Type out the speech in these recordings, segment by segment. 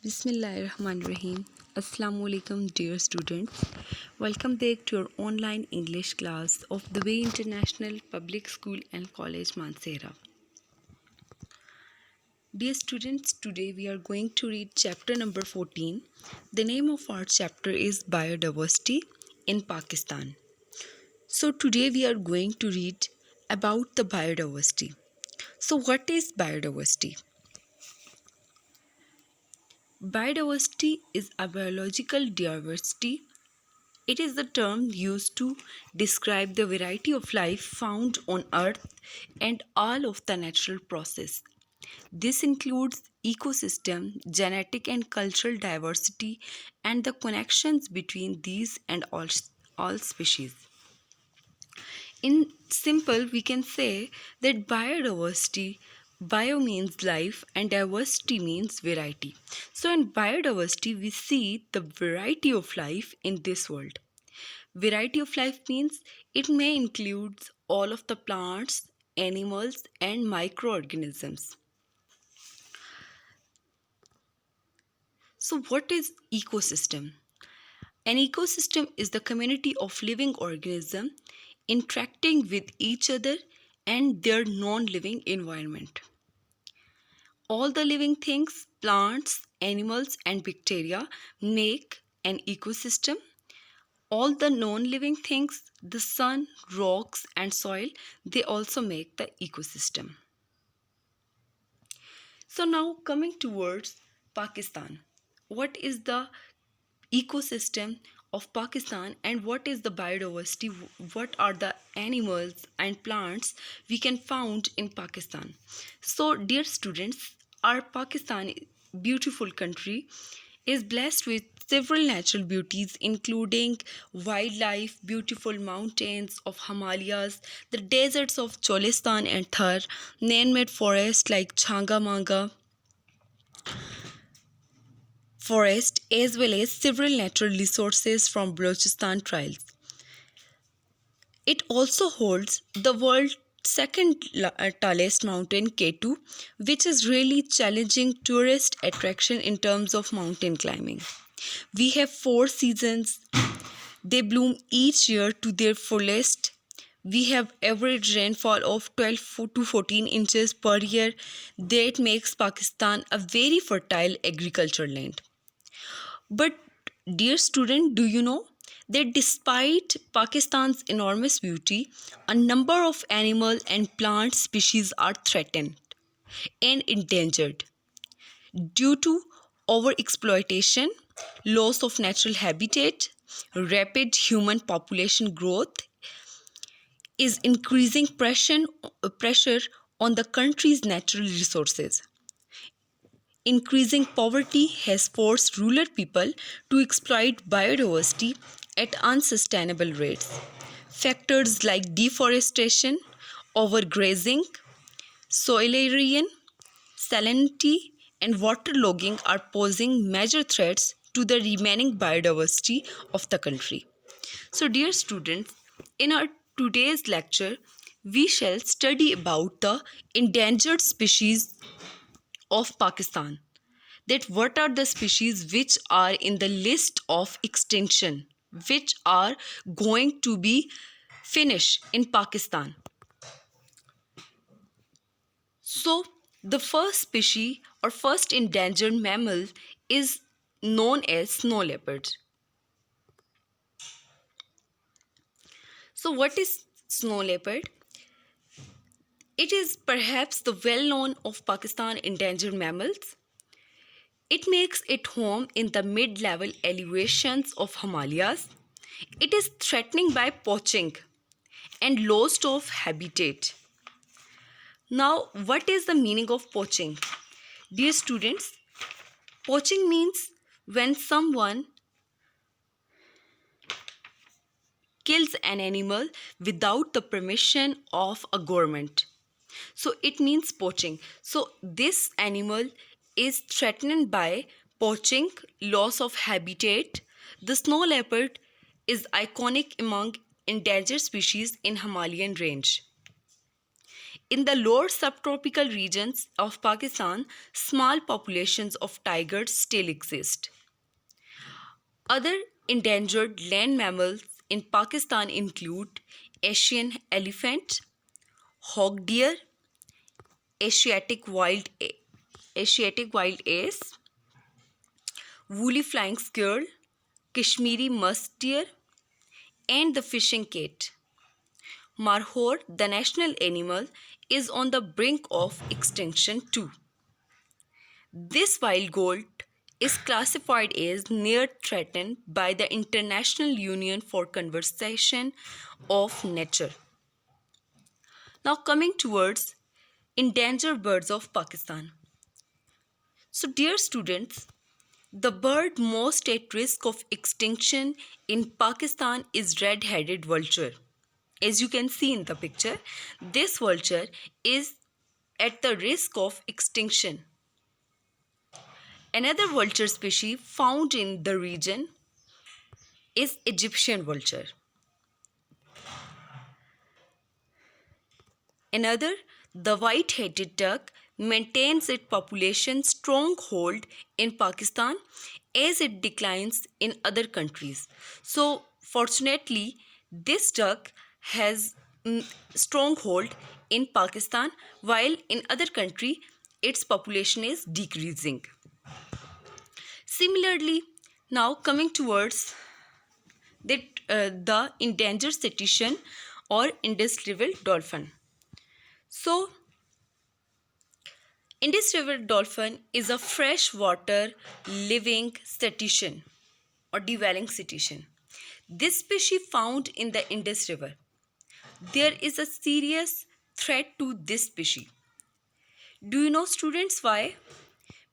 Bismillahirrahmanirrahim. Assalamu alaikum, dear students. Welcome back to your online English class of the Way International Public School and College Mansehra. Dear students, today we are going to read chapter number 14. The name of our chapter is Biodiversity in Pakistan. So today we are going to read about the biodiversity. So what is biodiversity? Biodiversity is a biological diversity. It is the term used to describe the variety of life found on Earth and all of the natural process. This includes ecosystem, genetic and cultural diversity, and the connections between these and all species. In simple, we can say that biodiversity, bio means life and diversity means variety. So in biodiversity, we see the variety of life in this world. Variety of life means it may include all of the plants, animals, and microorganisms. So what is ecosystem? An ecosystem is the community of living organisms interacting with each other and their non-living environment. All the living things, plants, animals, and bacteria make an ecosystem. All the non-living things, the sun, rocks, and soil, they also make the ecosystem. So now coming towards Pakistan. What is the ecosystem of Pakistan and what is the biodiversity? What are the animals and plants we can found in Pakistan? So dear students, our Pakistan, beautiful country, is blessed with several natural beauties including wildlife, beautiful mountains of Himalayas, the deserts of Cholistan and Thar, man-made forests like Changamanga forest, as well as several natural resources from Balochistan trails. It also holds the world's second tallest mountain, K2, which is really challenging tourist attraction in terms of mountain climbing. We have 4 seasons. They bloom each year to their fullest. We have average rainfall of 12 to 14 inches per year. That makes Pakistan a very fertile agricultural land. But dear student, do you know that despite Pakistan's enormous beauty, a number of animal and plant species are threatened and endangered due to overexploitation, loss of natural habitat, rapid human population growth is increasing pressure on the country's natural resources. Increasing poverty has forced rural people to exploit biodiversity at unsustainable rates. Factors like deforestation, overgrazing, soil erosion, salinity, and waterlogging are posing major threats to the remaining biodiversity of the country. So, dear students, in our today's lecture, we shall study about the endangered species of Pakistan. That what are the species which are in the list of extinction, which are going to be finished in Pakistan. So the first species or first endangered mammal is known as snow leopard. So what is snow leopard? It is perhaps the well-known of Pakistan endangered mammals. It makes its home in the mid-level elevations of Himalayas. It is threatened by poaching and loss of habitat. Now, what is the meaning of poaching? Dear students, poaching means when someone kills an animal without the permission of a government. So it means poaching. So this animal is threatened by poaching, loss of habitat. The snow leopard is iconic among endangered species in Himalayan range. In the lower subtropical regions of Pakistan, small populations of tigers still exist. Other endangered land mammals in Pakistan include Asian elephant, hog deer, Asiatic wild ace, woolly flying squirrel, Kashmiri musk deer, and the fishing cat. Markhor, the national animal, is on the brink of extinction too. This wild goat is classified as near threatened by the International Union for Conservation of Nature. Now coming towards endangered birds of Pakistan. So dear students, the bird most at risk of extinction in Pakistan is red-headed vulture. As you can see in the picture, this vulture is at the risk of extinction. Another vulture species found in the region is Egyptian vulture. Another, the white-headed duck, maintains its population stronghold in Pakistan as it declines in other countries. So fortunately, this duck has stronghold in Pakistan, while in other country its population is decreasing. Similarly, now coming towards the endangered cetacean or Indus River dolphin. So, Indus River dolphin is a freshwater living cetacean or dwelling cetacean. This species found in the Indus River. There is a serious threat to this species. Do you know, students, why?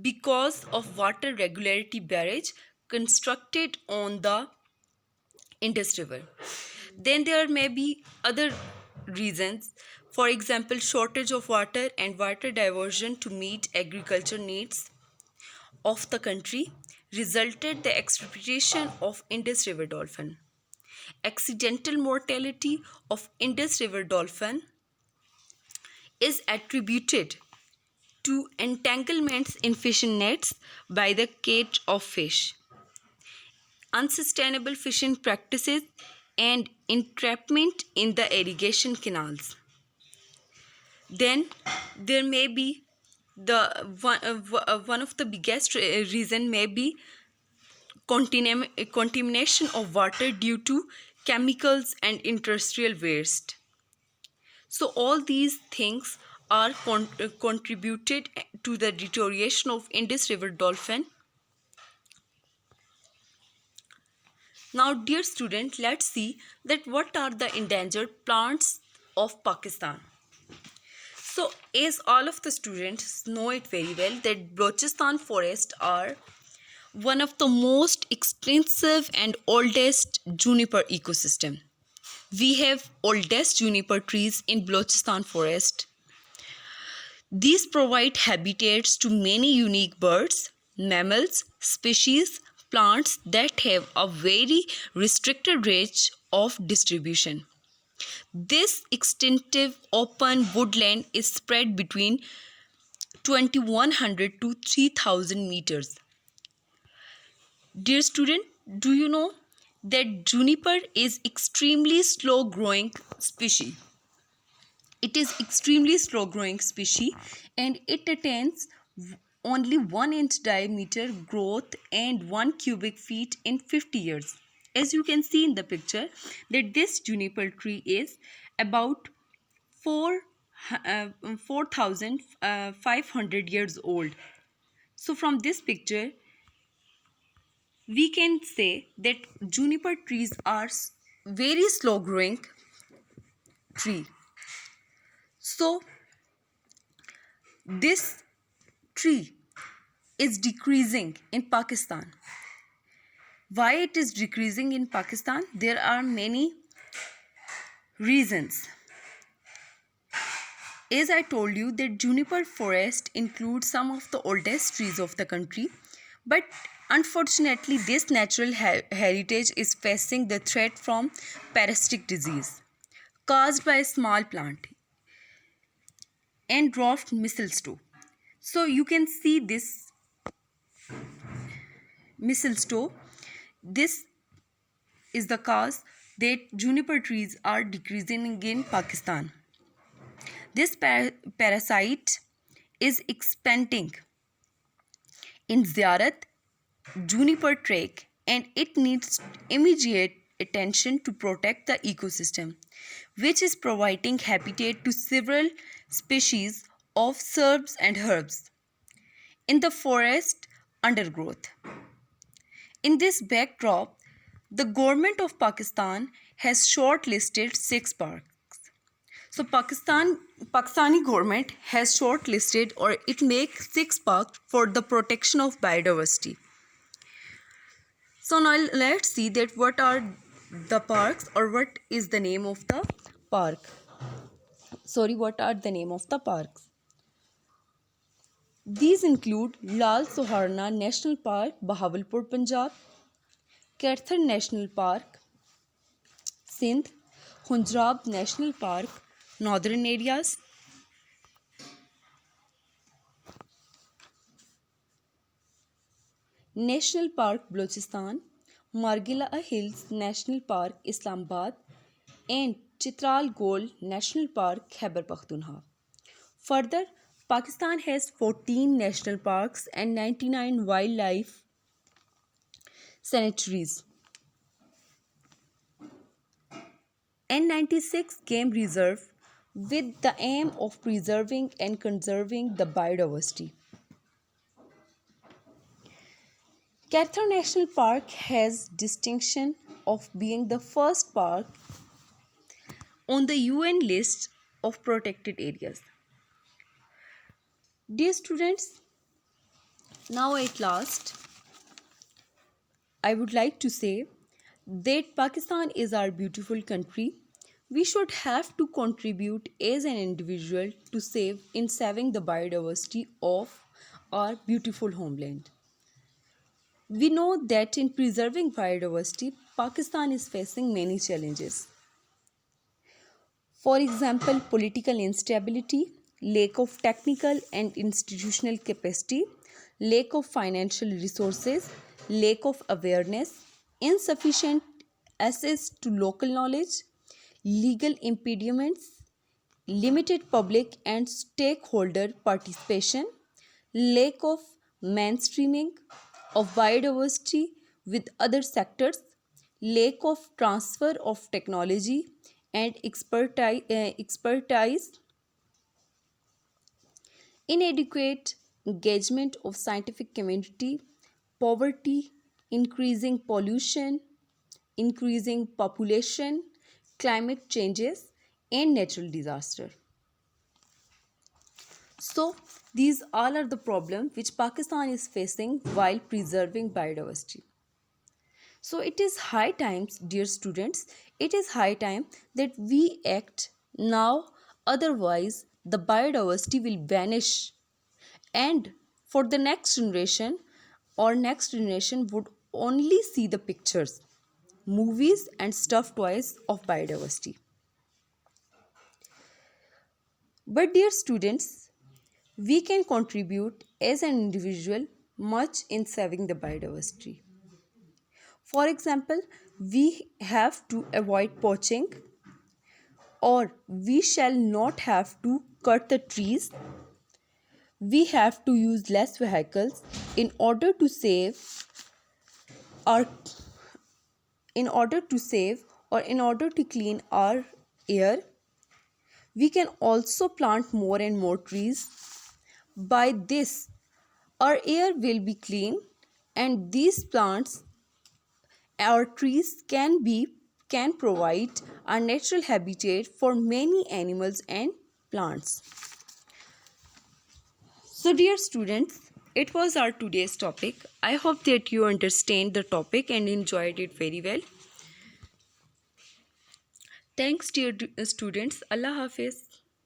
Because of water regularity barrage constructed on the Indus River. Then there may be other reasons, for example, shortage of water and water diversion to meet agriculture needs of the country resulted the extirpation of Indus River dolphin. Accidental mortality of Indus River dolphin is attributed to entanglements in fishing nets by the catch of fish, unsustainable fishing practices, and entrapment in the irrigation canals. Then there may be one of the biggest reason may be contamination of water due to chemicals and industrial waste. So all these things are contributed to the deterioration of Indus River dolphin. Now dear student, let's see that what are the endangered plants of Pakistan. So as all of the students know it very well that Balochistan forests are one of the most extensive and oldest juniper ecosystem. We have oldest juniper trees in Balochistan forest. These provide habitats to many unique birds, mammals, species, plants that have a very restricted range of distribution. This extensive open woodland is spread between 2100 to 3000 meters. Dear student, do you know that juniper is extremely slow growing species? It is extremely slow growing species and it attains only 1 inch diameter growth and 1 cubic feet in 50 years. As you can see in the picture that this juniper tree is about 4,500 years old. So from this picture, we can say that juniper trees are very slow growing tree. So this tree is decreasing in Pakistan. Why it is decreasing in Pakistan? There are many reasons. As I told you that juniper forest includes some of the oldest trees of the country, but unfortunately this natural heritage is facing the threat from parasitic disease caused by a small plant. and dwarf mistletoe. So you can see this mistletoe. This is the cause that juniper trees are decreasing in Pakistan. This parasite is expanding in Ziyarat juniper tree, and it needs immediate attention to protect the ecosystem, which is providing habitat to several species of shrubs and herbs in the forest undergrowth. In this backdrop, the government of Pakistan has shortlisted 6 parks. So Pakistani government has shortlisted, or it makes 6 parks for the protection of biodiversity. So now let's see that what are the parks, or what is the name of the park. What are the name of the parks? These include Lal Soharna National Park, Bahawalpur, Punjab; Karthar National Park, Sindh; Hunjrab National Park, northern areas; National Park Balochistan, Margila Hills National Park, Islamabad; and Chitral Gol National Park, Khyber Pakhtunkhwa. Further, Pakistan has 14 national parks and 99 wildlife sanctuaries and 96 game reserves, with the aim of preserving and conserving the biodiversity. Karthar National Park has distinction of being the first park on the UN list of protected areas. Dear students, now at last, I would like to say that Pakistan is our beautiful country. We should have to contribute as an individual to saving the biodiversity of our beautiful homeland. We know that in preserving biodiversity, Pakistan is facing many challenges. For example, political instability, lack of technical and institutional capacity, lack of financial resources, lack of awareness, insufficient access to local knowledge, legal impediments, limited public and stakeholder participation, lack of mainstreaming of biodiversity with other sectors, lack of transfer of technology and expertise, inadequate engagement of scientific community, poverty, increasing pollution, increasing population, climate changes, and natural disaster. So these all are the problems which Pakistan is facing while preserving biodiversity. So it is high time, dear students, it is high time that we act now, otherwise the biodiversity will vanish, and for the next generation, or next generation would only see the pictures, movies and stuffed toys of biodiversity. But dear students, we can contribute as an individual much in saving the biodiversity. For example, we have to avoid poaching, or we shall not have to cut the trees. We have to use less vehicles in order to save our in order to save or in order to clean our air. We can also plant more and more trees. By this, our air will be clean, and these plants, our trees can provide a natural habitat for many animals and plants. So dear students, it was our today's topic. I hope that you understand the topic and enjoyed it very well. Thanks dear students. Allah Hafiz.